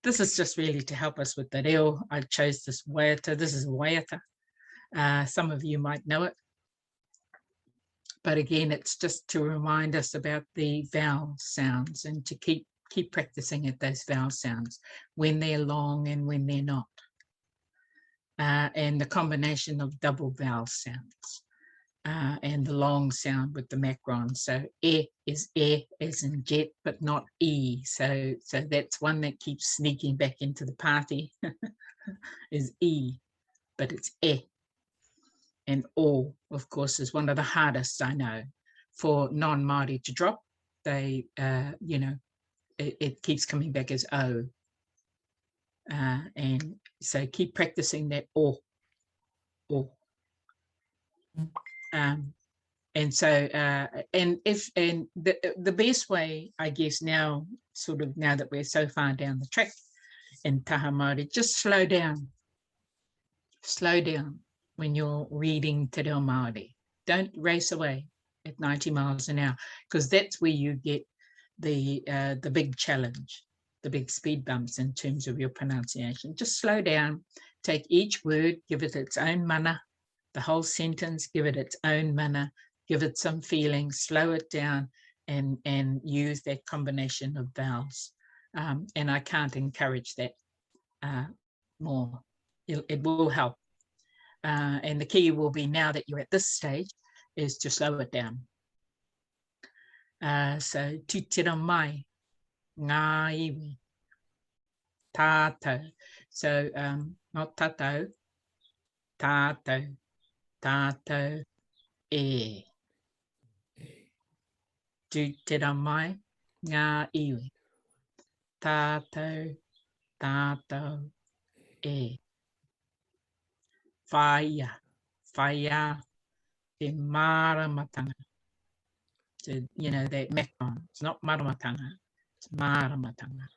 this is just really to help us with the reo. I chose this Waiata. This is Waiata. Some of you might know it. But again, it's just to remind us about the vowel sounds and to keep practicing at those vowel sounds when they're long and when they're not. And the combination of double vowel sounds and the long sound with the macron. So is as in jet, but not e. So that's one that keeps sneaking back into the party is e, but it's And o, of course, is one of the hardest, I know, for non-Māori to drop. They, you know, it keeps coming back as o. And so keep practicing that o. And so, and the best way, I guess now, sort of now that we're so far down the track in taha Māori, just slow down. Slow down when you're reading Te Reo Māori. Don't race away at 90 miles an hour, because that's where you get the big challenge, the big speed bumps in terms of your pronunciation. Just slow down, take each word, give it its own mana, the whole sentence, give it its own mana, give it some feeling, slow it down, and use that combination of vowels. And I can't encourage that more. It will help. And the key will be, now that you're at this stage, is to slow it down. So, tūtira mai, ngā iwi, tātou. So, not tātou, tātou, tātou, e. Tūtira mai, ngā iwi, tātou, tātou, e. Whaia, whaia, te maramatanga. So, you know, that macron, it's not maramatanga, it's maramatanga.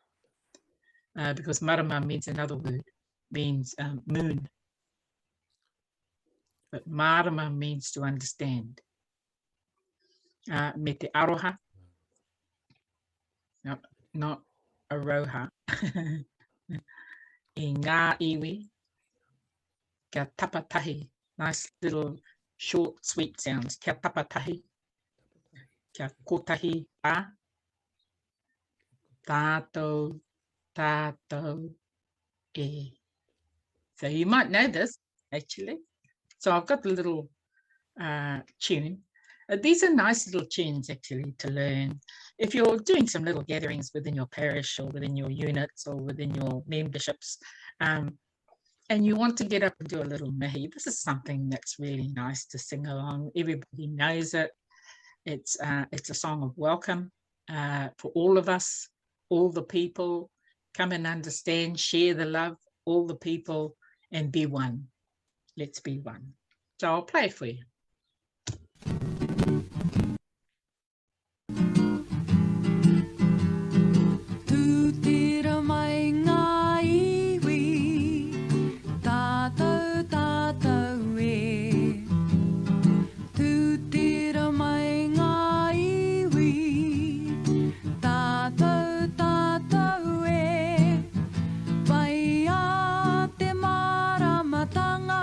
Because marama means another word, means moon. But marama means to understand. Me te aroha, not aroha. I ngā iwi, kia tapatahi, nice little short, sweet sounds. Kia tapatahi, kia kotahi a, tātou, tātou, e. So you might know this, actually. So I've got the little tune. These are nice little tunes, actually, to learn. If you're doing some little gatherings within your parish or within your units or within your memberships, and you want to get up and do a little mihi, this is something that's really nice to sing along. Everybody knows it. It's a song of welcome for all of us, all the people. Come and understand, share the love, all the people, and be one. Let's be one. So I'll play it for you. Tūtira mai ngā iwi, tātou, tātou e. Tūtira mai ngā iwi, tātou, tātou e. Waiata te maramatanga,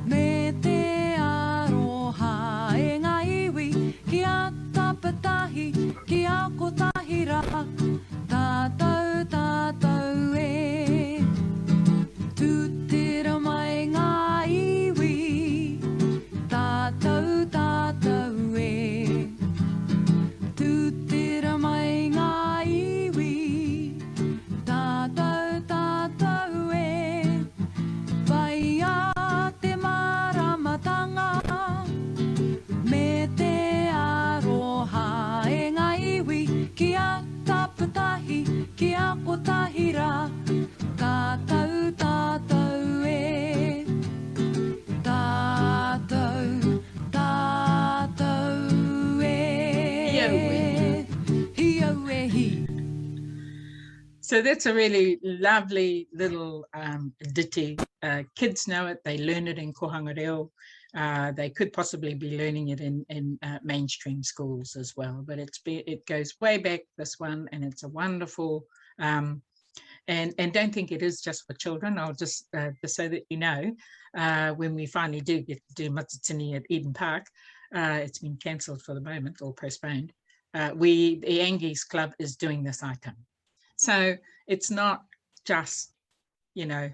me te aroha e ngā iwi, kia tapatahi, kia kotahira, tātou, tātou e. Tūtira mai ngā iwi, tātou, tātou e. Tūtira mai ngā iwi, tātou, tātou e. Waiata te maramatanga, me te aroha e ngā iwi, kia tapatahi, kia kotahira, tātou, tātou e. Tātou, tātou e. Hio e hi. So that's a really lovely little ditty. Kids know it, they learn it in kohanga reo. They could possibly be learning it in mainstream schools as well, but it goes way back, this one, and it's a wonderful and don't think it is just for children. I'll just so that you know, when we finally do get to do Matatini at Eden Park, it's been cancelled for the moment or postponed. The Angies Club is doing this item. So it's not just, you know,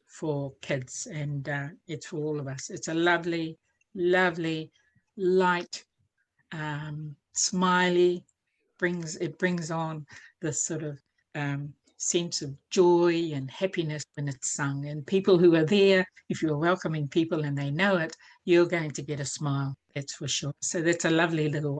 for kids, and it's for all of us. It's a lovely, lovely, light, smiley, brings on this sort of sense of joy and happiness when it's sung. And people who are there, if you're welcoming people and they know it, you're going to get a smile, that's for sure. So that's a lovely little